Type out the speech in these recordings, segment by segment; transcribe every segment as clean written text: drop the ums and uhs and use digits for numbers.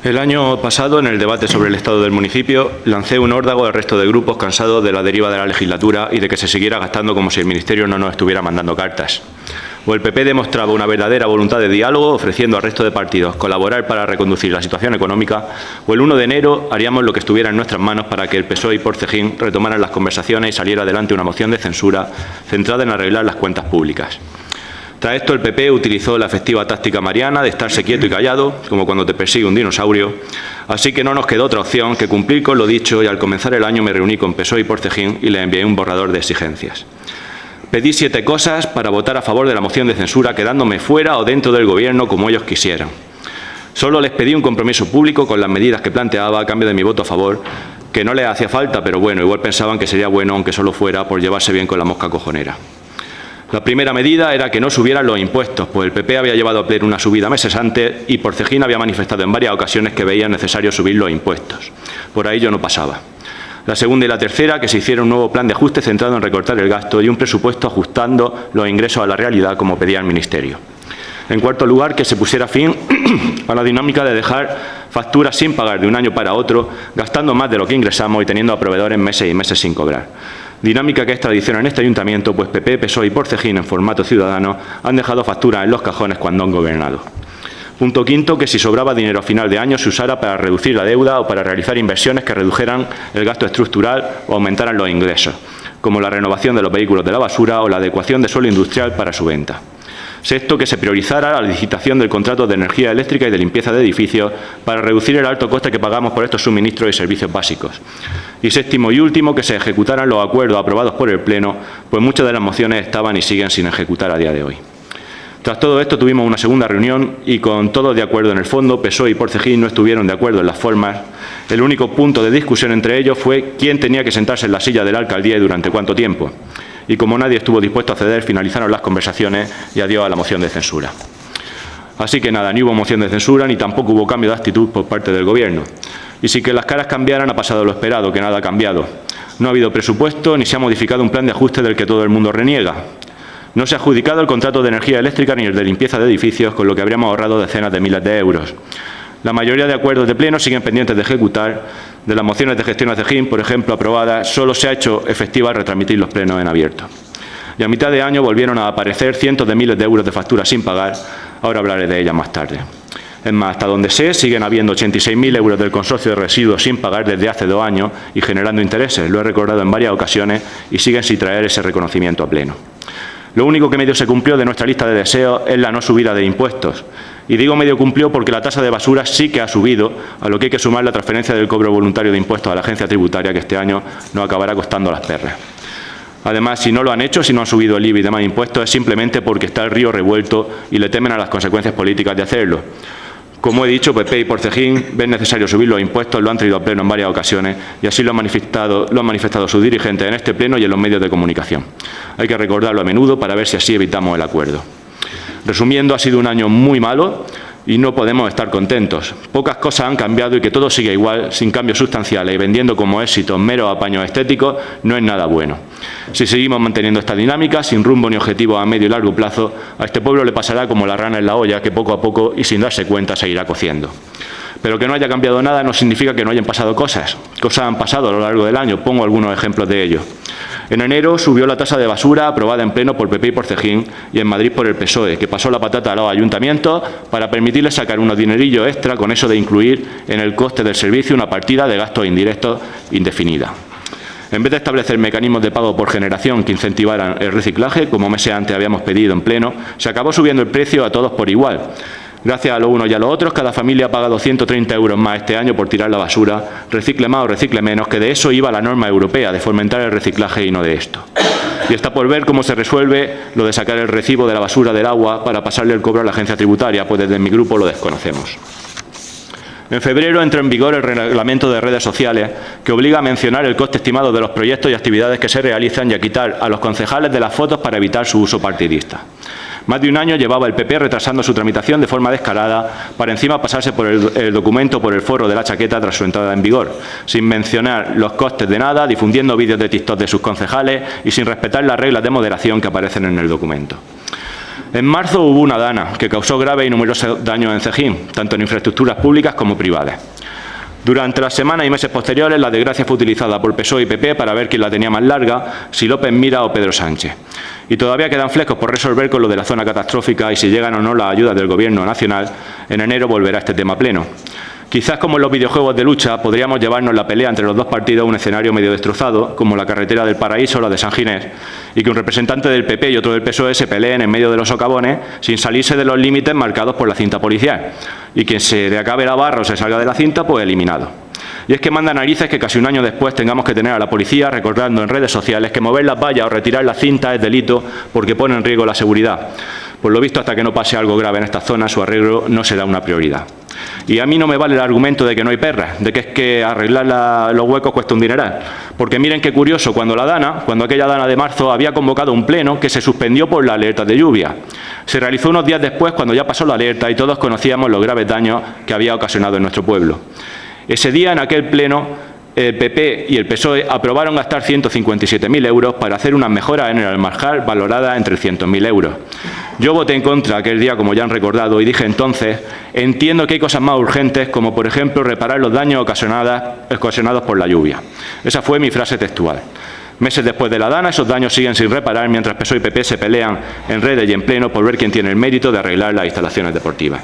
El año pasado, en el debate sobre el estado del municipio, lancé un órdago al resto de grupos cansados de la deriva de la legislatura y de que se siguiera gastando como si el Ministerio no nos estuviera mandando cartas. O el PP demostraba una verdadera voluntad de diálogo, ofreciendo al resto de partidos colaborar para reconducir la situación económica, o el 1 de enero haríamos lo que estuviera en nuestras manos para que el PSOE y Porcejín retomaran las conversaciones y saliera adelante una moción de censura centrada en arreglar las cuentas públicas. Tras esto, el PP utilizó la efectiva táctica mariana de estarse quieto y callado, como cuando te persigue un dinosaurio, así que no nos quedó otra opción que cumplir con lo dicho, y al comenzar el año me reuní con PSOE y Porcejín y les envié un borrador de exigencias. Pedí 7 cosas para votar a favor de la moción de censura, quedándome fuera o dentro del Gobierno como ellos quisieran. Solo les pedí un compromiso público con las medidas que planteaba a cambio de mi voto a favor, que no les hacía falta, pero bueno, igual pensaban que sería bueno aunque solo fuera por llevarse bien con la mosca cojonera. La primera medida era que no subieran los impuestos, pues el PP había llevado a pleno una subida meses antes y Porcejín había manifestado en varias ocasiones que veía necesario subir los impuestos. Por ahí yo no pasaba. La segunda y la tercera, que se hiciera un nuevo plan de ajuste centrado en recortar el gasto y un presupuesto ajustando los ingresos a la realidad, como pedía el Ministerio. En cuarto lugar, que se pusiera fin a la dinámica de dejar facturas sin pagar de un año para otro, gastando más de lo que ingresamos y teniendo a proveedores meses y meses sin cobrar. Dinámica que es tradición en este ayuntamiento, pues PP, PSOE y Porcejín en formato ciudadano han dejado facturas en los cajones cuando han gobernado. Punto quinto, que si sobraba dinero a final de año se usara para reducir la deuda o para realizar inversiones que redujeran el gasto estructural o aumentaran los ingresos, como la renovación de los vehículos de la basura o la adecuación de suelo industrial para su venta. Sexto, que se priorizara la licitación del contrato de energía eléctrica y de limpieza de edificios para reducir el alto coste que pagamos por estos suministros y servicios básicos. Y séptimo y último, que se ejecutaran los acuerdos aprobados por el Pleno, pues muchas de las mociones estaban y siguen sin ejecutar a día de hoy. Tras todo esto tuvimos una segunda reunión y con todos de acuerdo en el fondo, PSOE y Porcejín no estuvieron de acuerdo en las formas. El único punto de discusión entre ellos fue quién tenía que sentarse en la silla de la alcaldía y durante cuánto tiempo. Y como nadie estuvo dispuesto a ceder, finalizaron las conversaciones y adiós a la moción de censura. Así que nada, ni hubo moción de censura ni tampoco hubo cambio de actitud por parte del Gobierno. Y sin que las caras cambiaran, ha pasado lo esperado, que nada ha cambiado. No ha habido presupuesto ni se ha modificado un plan de ajuste del que todo el mundo reniega. No se ha adjudicado el contrato de energía eléctrica ni el de limpieza de edificios, con lo que habríamos ahorrado decenas de miles de euros. La mayoría de acuerdos de pleno siguen pendientes de ejecutar. De las mociones de gestión ACEGIN, por ejemplo, aprobadas, solo se ha hecho efectiva retransmitir los plenos en abierto. Y a mitad de año volvieron a aparecer cientos de miles de euros de facturas sin pagar. Ahora hablaré de ellas más tarde. Es más, hasta donde sé, siguen habiendo 86.000 euros del consorcio de residuos sin pagar desde hace 2 años y generando intereses. Lo he recordado en varias ocasiones y siguen sin traer ese reconocimiento a pleno. Lo único que medio se cumplió de nuestra lista de deseos es la no subida de impuestos. Y digo medio cumplió porque la tasa de basura sí que ha subido, a lo que hay que sumar la transferencia del cobro voluntario de impuestos a la agencia tributaria, que este año nos acabará costando las perras. Además, si no lo han hecho, si no han subido el IVA y demás impuestos, es simplemente porque está el río revuelto y le temen a las consecuencias políticas de hacerlo. Como he dicho, PP y Porcejín ven necesario subir los impuestos, lo han traído a pleno en varias ocasiones y así lo han manifestado sus dirigentes en este pleno y en los medios de comunicación. Hay que recordarlo a menudo para ver si así evitamos el acuerdo. Resumiendo, ha sido un año muy malo y no podemos estar contentos. Pocas cosas han cambiado y que todo sigue igual, sin cambios sustanciales y vendiendo como éxitos meros apaños estéticos, no es nada bueno. Si seguimos manteniendo esta dinámica, sin rumbo ni objetivo a medio y largo plazo, a este pueblo le pasará como la rana en la olla, que poco a poco y sin darse cuenta seguirá cociendo. Pero que no haya cambiado nada no significa que no hayan pasado cosas. Cosas han pasado a lo largo del año, pongo algunos ejemplos de ello. En enero subió la tasa de basura aprobada en pleno por PP y Porcejín y en Madrid por el PSOE, que pasó la patata a los ayuntamientos para permitirles sacar unos dinerillos extra con eso de incluir en el coste del servicio una partida de gastos indirectos indefinida. En vez de establecer mecanismos de pago por generación que incentivaran el reciclaje, como meses antes habíamos pedido en pleno, se acabó subiendo el precio a todos por igual. Gracias a los unos y a los otros, cada familia ha pagado 130 euros más este año por tirar la basura, recicle más o recicle menos, que de eso iba la norma europea, de fomentar el reciclaje y no de esto. Y está por ver cómo se resuelve lo de sacar el recibo de la basura del agua para pasarle el cobro a la agencia tributaria, pues desde mi grupo lo desconocemos. En febrero entró en vigor el reglamento de redes sociales que obliga a mencionar el coste estimado de los proyectos y actividades que se realizan y a quitar a los concejales de las fotos para evitar su uso partidista. Más de un año llevaba el PP retrasando su tramitación de forma descarada para encima pasarse por el documento por el forro de la chaqueta tras su entrada en vigor, sin mencionar los costes de nada, difundiendo vídeos de TikTok de sus concejales y sin respetar las reglas de moderación que aparecen en el documento. En marzo hubo una dana que causó graves y numerosos daños en Cejín, tanto en infraestructuras públicas como privadas. Durante las semanas y meses posteriores, la desgracia fue utilizada por PSOE y PP para ver quién la tenía más larga, si López Mira o Pedro Sánchez. Y todavía quedan flecos por resolver con lo de la zona catastrófica y si llegan o no las ayudas del Gobierno nacional, en enero volverá este tema a pleno. Quizás como en los videojuegos de lucha podríamos llevarnos la pelea entre los dos partidos a un escenario medio destrozado, como la carretera del Paraíso o la de San Ginés, y que un representante del PP y otro del PSOE se peleen en medio de los socavones sin salirse de los límites marcados por la cinta policial. Y quien se le acabe la barra o se salga de la cinta, pues eliminado. Y es que manda narices que casi un año después tengamos que tener a la policía recordando en redes sociales que mover las vallas o retirar las cintas es delito porque pone en riesgo la seguridad. Por lo visto, hasta que no pase algo grave en esta zona, su arreglo no será una prioridad. Y a mí no me vale el argumento de que no hay perras, de que es que arreglar los huecos cuesta un dineral. Porque miren qué curioso, cuando aquella dana de marzo había convocado un pleno que se suspendió por la alerta de lluvia. Se realizó unos días después, cuando ya pasó la alerta y todos conocíamos los graves daños que había ocasionado en nuestro pueblo. Ese día, en aquel pleno, el PP y el PSOE aprobaron gastar 157.000 euros para hacer unas mejoras en el Almarjal valoradas en 300.000 euros. Yo voté en contra aquel día, como ya han recordado, y dije entonces, entiendo que hay cosas más urgentes, como por ejemplo reparar los daños ocasionados por la lluvia. Esa fue mi frase textual. Meses después de la dana, esos daños siguen sin reparar, mientras PSOE y PP se pelean en redes y en pleno por ver quién tiene el mérito de arreglar las instalaciones deportivas.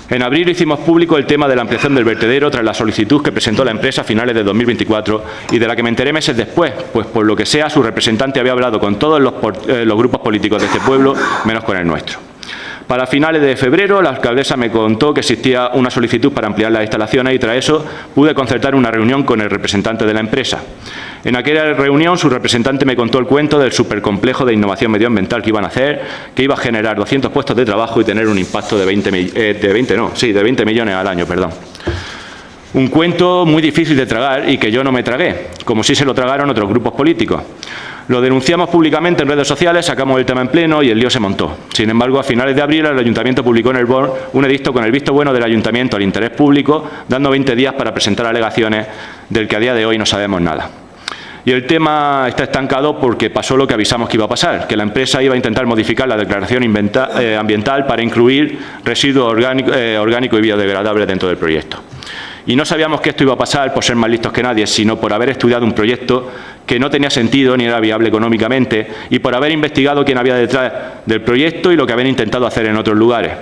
En abril hicimos público el tema de la ampliación del vertedero tras la solicitud que presentó la empresa a finales de 2024 y de la que me enteré meses después, pues por lo que sea su representante había hablado con todos los grupos políticos de este pueblo, menos con el nuestro. Para finales de febrero, la alcaldesa me contó que existía una solicitud para ampliar las instalaciones y tras eso pude concertar una reunión con el representante de la empresa. En aquella reunión, su representante me contó el cuento del supercomplejo de innovación medioambiental que iban a hacer, que iba a generar 200 puestos de trabajo y tener un impacto de 20 millones al año, perdón. Un cuento muy difícil de tragar y que yo no me tragué, como sí se lo tragaron otros grupos políticos. Lo denunciamos públicamente en redes sociales, sacamos el tema en pleno y el lío se montó. Sin embargo, a finales de abril el Ayuntamiento publicó en el BOR un edicto con el visto bueno del Ayuntamiento al interés público, dando 20 días para presentar alegaciones del que a día de hoy no sabemos nada. Y el tema está estancado porque pasó lo que avisamos que iba a pasar, que la empresa iba a intentar modificar la declaración ambiental para incluir residuos orgánicos y biodegradables dentro del proyecto. Y no sabíamos que esto iba a pasar por ser más listos que nadie, sino por haber estudiado un proyecto que no tenía sentido ni era viable económicamente y por haber investigado quién había detrás del proyecto y lo que habían intentado hacer en otros lugares.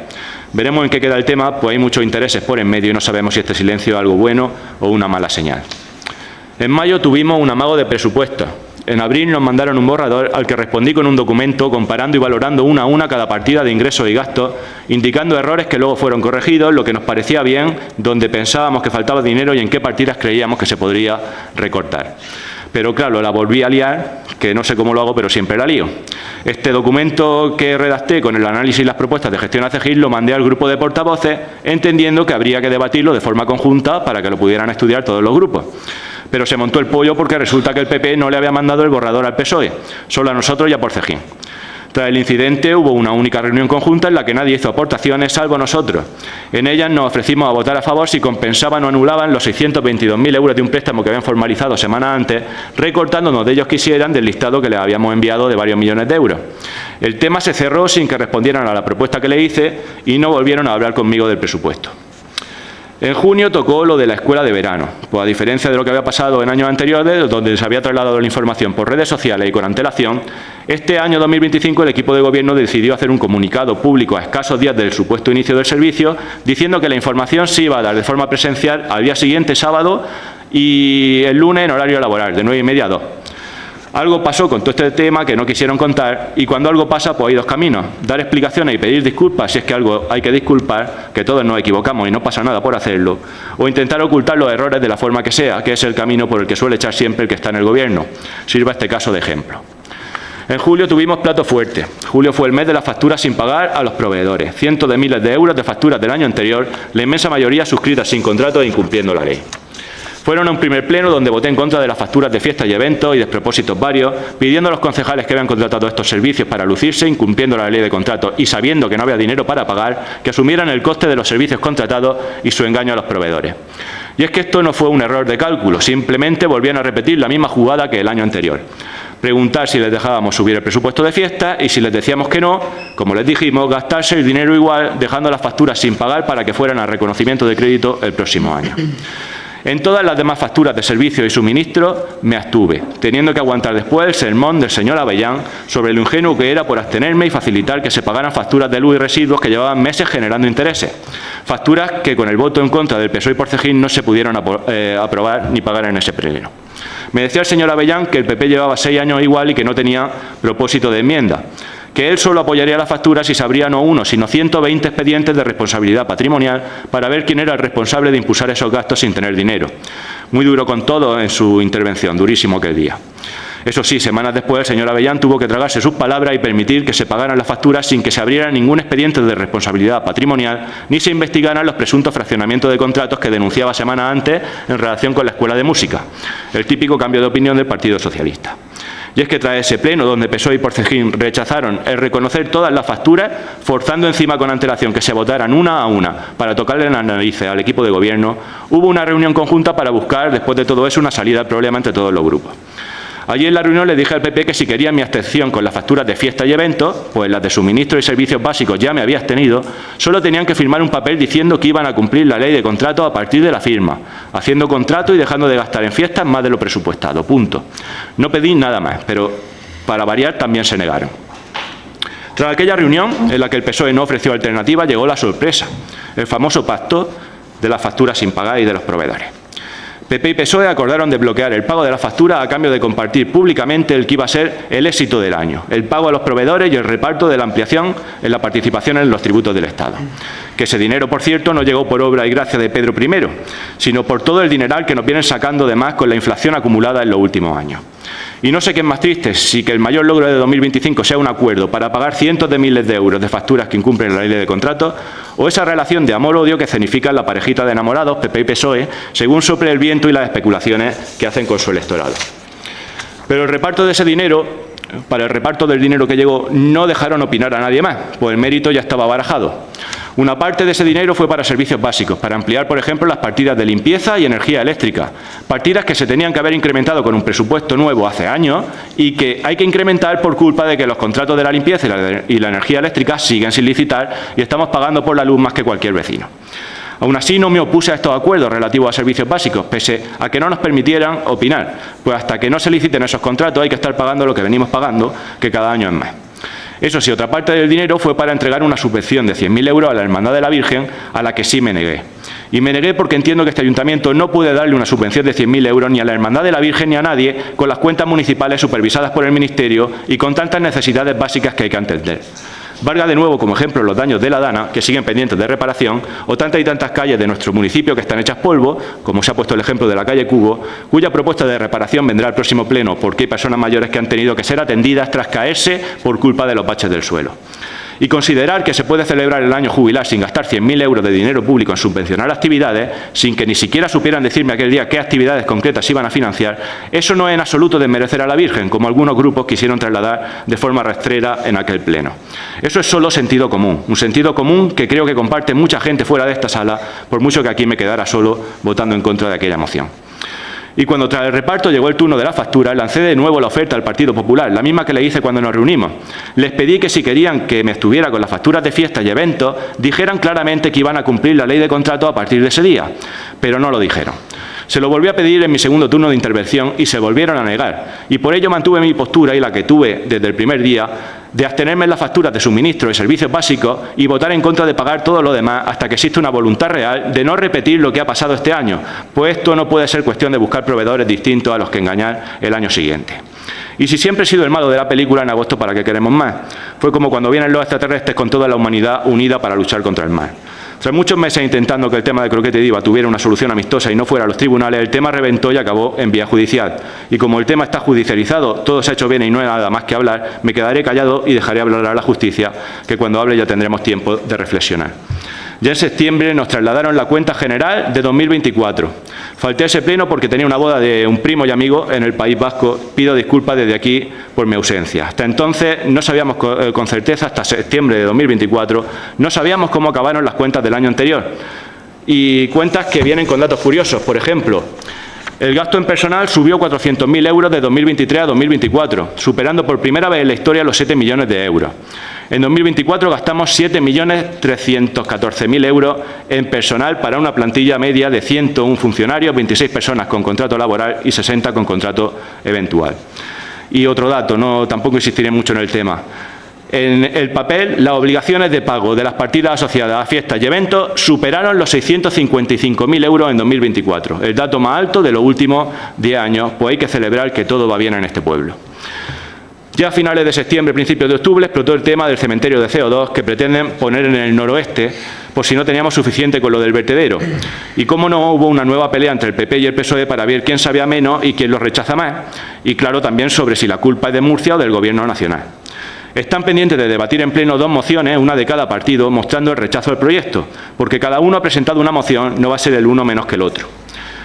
Veremos en qué queda el tema, pues hay muchos intereses por en medio y no sabemos si este silencio es algo bueno o una mala señal. En mayo tuvimos un amago de presupuesto. En abril nos mandaron un borrador al que respondí con un documento comparando y valorando una a una cada partida de ingresos y gastos, indicando errores que luego fueron corregidos, lo que nos parecía bien, donde pensábamos que faltaba dinero y en qué partidas creíamos que se podría recortar. Pero claro, la volví a liar, que no sé cómo lo hago, pero siempre la lío. Este documento que redacté con el análisis y las propuestas de gestión a Cejín lo mandé al grupo de portavoces, entendiendo que habría que debatirlo de forma conjunta para que lo pudieran estudiar todos los grupos. Pero se montó el pollo porque resulta que el PP no le había mandado el borrador al PSOE, solo a nosotros y a por Cejín. Tras el incidente hubo una única reunión conjunta en la que nadie hizo aportaciones salvo nosotros. En ellas nos ofrecimos a votar a favor si compensaban o anulaban los 622.000 euros de un préstamo que habían formalizado semanas antes, recortándonos de ellos quisieran del listado que les habíamos enviado de varios millones de euros. El tema se cerró sin que respondieran a la propuesta que le hice y no volvieron a hablar conmigo del presupuesto. En junio tocó lo de la escuela de verano, pues a diferencia de lo que había pasado en años anteriores, donde se había trasladado la información por redes sociales y con antelación, este año 2025 el equipo de gobierno decidió hacer un comunicado público a escasos días del supuesto inicio del servicio, diciendo que la información se iba a dar de forma presencial al día siguiente, sábado, y el lunes en horario laboral, de 9:30 a 2. Algo pasó con todo este tema que no quisieron contar y cuando algo pasa pues hay dos caminos, dar explicaciones y pedir disculpas si es que algo hay que disculpar, que todos nos equivocamos y no pasa nada por hacerlo, o intentar ocultar los errores de la forma que sea, que es el camino por el que suele echar siempre el que está en el gobierno. Sirva este caso de ejemplo. En julio tuvimos plato fuerte. Julio fue el mes de las facturas sin pagar a los proveedores. Cientos de miles de euros de facturas del año anterior, la inmensa mayoría suscritas sin contrato e incumpliendo la ley. Fueron a un primer pleno donde voté en contra de las facturas de fiestas y eventos y despropósitos varios, pidiendo a los concejales que habían contratado estos servicios para lucirse, incumpliendo la ley de contrato y sabiendo que no había dinero para pagar, que asumieran el coste de los servicios contratados y su engaño a los proveedores. Y es que esto no fue un error de cálculo, simplemente volvían a repetir la misma jugada que el año anterior. preguntar si les dejábamos subir el presupuesto de fiesta y si les decíamos que no, como les dijimos, gastarse el dinero igual, dejando las facturas sin pagar para que fueran a reconocimiento de crédito el próximo año. En todas las demás facturas de servicio y suministro me abstuve, teniendo que aguantar después el sermón del señor Avellán sobre lo ingenuo que era por abstenerme y facilitar que se pagaran facturas de luz y residuos que llevaban meses generando intereses. Facturas que con el voto en contra del PSOE y Porcejín no se pudieron aprobar ni pagar en ese pleno. Me decía el señor Avellán que el PP llevaba 6 años igual y que no tenía propósito de enmienda, que él solo apoyaría las facturas si se abría no uno, sino 120 expedientes de responsabilidad patrimonial para ver quién era el responsable de impulsar esos gastos sin tener dinero. Muy duro con todo en su intervención, durísimo aquel día. Eso sí, semanas después el señor Avellán tuvo que tragarse sus palabras y permitir que se pagaran las facturas sin que se abriera ningún expediente de responsabilidad patrimonial ni se investigaran los presuntos fraccionamientos de contratos que denunciaba semanas antes en relación con la Escuela de Música, el típico cambio de opinión del Partido Socialista. Y es que tras ese pleno donde PSOE y Porcejín rechazaron el reconocer todas las facturas, forzando encima con antelación que se votaran una a una para tocarle las narices al equipo de gobierno, hubo una reunión conjunta para buscar, después de todo eso, una salida al problema entre todos los grupos. Allí en la reunión le dije al PP que si querían mi abstención con las facturas de fiesta y eventos, pues las de suministro y servicios básicos ya me había abstenido, solo tenían que firmar un papel diciendo que iban a cumplir la ley de contratos a partir de la firma, haciendo contrato y dejando de gastar en fiestas más de lo presupuestado, punto. No pedí nada más, pero para variar también se negaron. Tras aquella reunión, en la que el PSOE no ofreció alternativa, llegó la sorpresa, el famoso pacto de las facturas sin pagar y de los proveedores. PP y PSOE acordaron desbloquear el pago de la factura a cambio de compartir públicamente el que iba a ser el éxito del año, el pago a los proveedores y el reparto de la ampliación en la participación en los tributos del Estado. Que ese dinero, por cierto, no llegó por obra y gracia de Pedro I, sino por todo el dineral que nos vienen sacando de más con la inflación acumulada en los últimos años. Y no sé qué es más triste, si que el mayor logro de 2025 sea un acuerdo para pagar cientos de miles de euros de facturas que incumplen la ley de contratos, o esa relación de amor-odio que escenifica la parejita de enamorados, PP y PSOE, según sople el viento y las especulaciones que hacen con su electorado. Pero el reparto de ese dinero, para el reparto del dinero que llegó, no dejaron opinar a nadie más, pues el mérito ya estaba barajado. Una parte de ese dinero fue para servicios básicos, para ampliar, por ejemplo, las partidas de limpieza y energía eléctrica, partidas que se tenían que haber incrementado con un presupuesto nuevo hace años y que hay que incrementar por culpa de que los contratos de la limpieza y la energía eléctrica siguen sin licitar y estamos pagando por la luz más que cualquier vecino. Aún así, no me opuse a estos acuerdos relativos a servicios básicos, pese a que no nos permitieran opinar, pues hasta que no se liciten esos contratos hay que estar pagando lo que venimos pagando, que cada año es más. Eso sí, otra parte del dinero fue para entregar una subvención de 100.000 euros a la Hermandad de la Virgen, a la que sí me negué. Y me negué porque entiendo que este ayuntamiento no puede darle una subvención de 100.000 euros ni a la Hermandad de la Virgen ni a nadie con las cuentas municipales supervisadas por el Ministerio y con tantas necesidades básicas que hay que atender. Valga de nuevo como ejemplo los daños de la Dana, que siguen pendientes de reparación, o tantas y tantas calles de nuestro municipio que están hechas polvo, como se ha puesto el ejemplo de la calle Cubo, cuya propuesta de reparación vendrá al próximo pleno porque hay personas mayores que han tenido que ser atendidas tras caerse por culpa de los baches del suelo. Y considerar que se puede celebrar el año jubilar sin gastar 100.000 euros de dinero público en subvencionar actividades, sin que ni siquiera supieran decirme aquel día qué actividades concretas iban a financiar, eso no es en absoluto desmerecer a la Virgen, como algunos grupos quisieron trasladar de forma rastrera en aquel pleno. Eso es solo sentido común, un sentido común que creo que comparte mucha gente fuera de esta sala, por mucho que aquí me quedara solo votando en contra de aquella moción. Y cuando tras el reparto llegó el turno de la factura, lancé de nuevo la oferta al Partido Popular, la misma que le hice cuando nos reunimos. Les pedí que si querían que me estuviera con las facturas de fiestas y eventos, dijeran claramente que iban a cumplir la ley de contrato a partir de ese día, pero no lo dijeron. Se lo volví a pedir en mi segundo turno de intervención y se volvieron a negar. Y por ello mantuve mi postura y la que tuve desde el primer día de abstenerme en las facturas de suministro y servicios básicos y votar en contra de pagar todo lo demás hasta que exista una voluntad real de no repetir lo que ha pasado este año, pues esto no puede ser cuestión de buscar proveedores distintos a los que engañar el año siguiente. Y si siempre he sido el malo de la película, en agosto ¿para qué queremos más? Fue como cuando vienen los extraterrestres con toda la humanidad unida para luchar contra el mal. Tras muchos meses intentando que el tema de Croquete y Diva tuviera una solución amistosa y no fuera a los tribunales, el tema reventó y acabó en vía judicial. Y como el tema está judicializado, todo se ha hecho bien y no hay nada más que hablar, me quedaré callado y dejaré hablar a la justicia, que cuando hable ya tendremos tiempo de reflexionar. Ya en septiembre nos trasladaron la cuenta general de 2024. Falté a ese pleno porque tenía una boda de un primo y amigo en el País Vasco. Pido disculpas desde aquí por mi ausencia. Hasta entonces no sabíamos con certeza, hasta septiembre de 2024, no sabíamos cómo acabaron las cuentas del año anterior. Y cuentas que vienen con datos curiosos. Por ejemplo, El gasto en personal subió 400.000 euros de 2023 a 2024, superando por primera vez en la historia los 7 millones de euros. En 2024 gastamos 7.314.000 euros en personal para una plantilla media de 101 funcionarios, 26 personas con contrato laboral y 60 con contrato eventual. Y otro dato, tampoco insistiré mucho en el tema. En el papel, las obligaciones de pago de las partidas asociadas a fiestas y eventos superaron los 655.000 euros en 2024, el dato más alto de los últimos 10 años, pues hay que celebrar que todo va bien en este pueblo. Ya a finales de septiembre, principios de octubre, explotó el tema del cementerio de CO2 que pretenden poner en el noroeste, por si no teníamos suficiente con lo del vertedero. Y cómo no, hubo una nueva pelea entre el PP y el PSOE para ver quién sabía menos y quién lo rechaza más. Y claro, también sobre si la culpa es de Murcia o del Gobierno nacional. Están pendientes de debatir en pleno 2 mociones, una de cada partido, mostrando el rechazo al proyecto, porque cada uno ha presentado una moción, no va a ser el uno menos que el otro.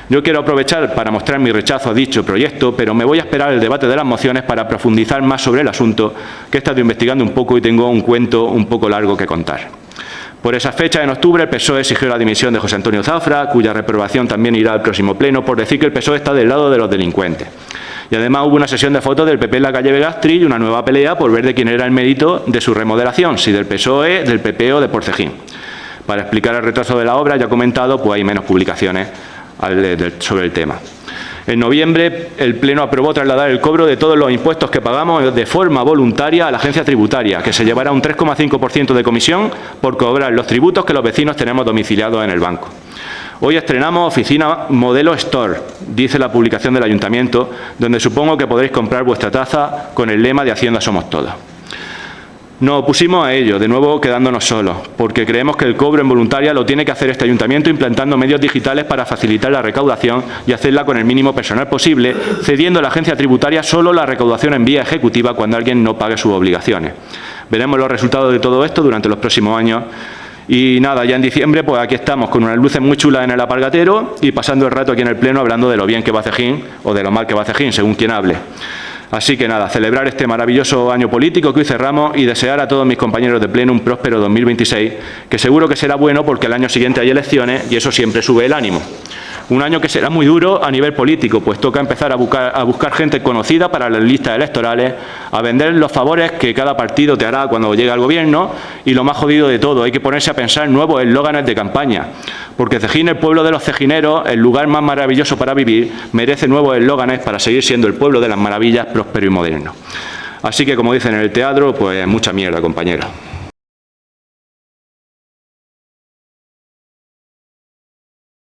Yo quiero aprovechar para mostrar mi rechazo a dicho proyecto, pero me voy a esperar el debate de las mociones para profundizar más sobre el asunto, que he estado investigando un poco y tengo un cuento un poco largo que contar. Por esa fecha, en octubre, el PSOE exigió la dimisión de José Antonio Zafra, cuya reprobación también irá al próximo pleno, por decir que el PSOE está del lado de los delincuentes. Y además hubo una sesión de fotos del PP en la calle Begastri y una nueva pelea por ver de quién era el mérito de su remodelación, si del PSOE, del PP o de Porcejín. Para explicar el retraso de la obra, ya comentado, pues hay menos publicaciones sobre el tema. En noviembre, el Pleno aprobó trasladar el cobro de todos los impuestos que pagamos de forma voluntaria a la agencia tributaria, que se llevará un 3,5% de comisión por cobrar los tributos que los vecinos tenemos domiciliados en el banco. Hoy estrenamos oficina modelo Store, dice la publicación del Ayuntamiento, donde supongo que podréis comprar vuestra taza con el lema de Hacienda Somos Todos. Nos opusimos a ello, de nuevo quedándonos solos, porque creemos que el cobro en voluntaria lo tiene que hacer este Ayuntamiento implantando medios digitales para facilitar la recaudación y hacerla con el mínimo personal posible, cediendo a la agencia tributaria solo la recaudación en vía ejecutiva cuando alguien no pague sus obligaciones. Veremos los resultados de todo esto durante los próximos años. Y nada, ya en diciembre, pues aquí estamos con unas luces muy chulas en el Alpargatero y pasando el rato aquí en el Pleno hablando de lo bien que va Cejín o de lo mal que va Cejín, según quien hable. Así que nada, celebrar este maravilloso año político que hoy cerramos y desear a todos mis compañeros de Pleno un próspero 2026, que seguro que será bueno porque el año siguiente hay elecciones y eso siempre sube el ánimo. Un año que será muy duro a nivel político, pues toca empezar a buscar gente conocida para las listas electorales, a vender los favores que cada partido te hará cuando llegue al gobierno y lo más jodido de todo, hay que ponerse a pensar nuevos eslóganes de campaña, porque Cejín, el pueblo de los cejineros, el lugar más maravilloso para vivir, merece nuevos eslóganes para seguir siendo el pueblo de las maravillas, próspero y moderno. Así que, como dicen en el teatro, pues mucha mierda, compañeros.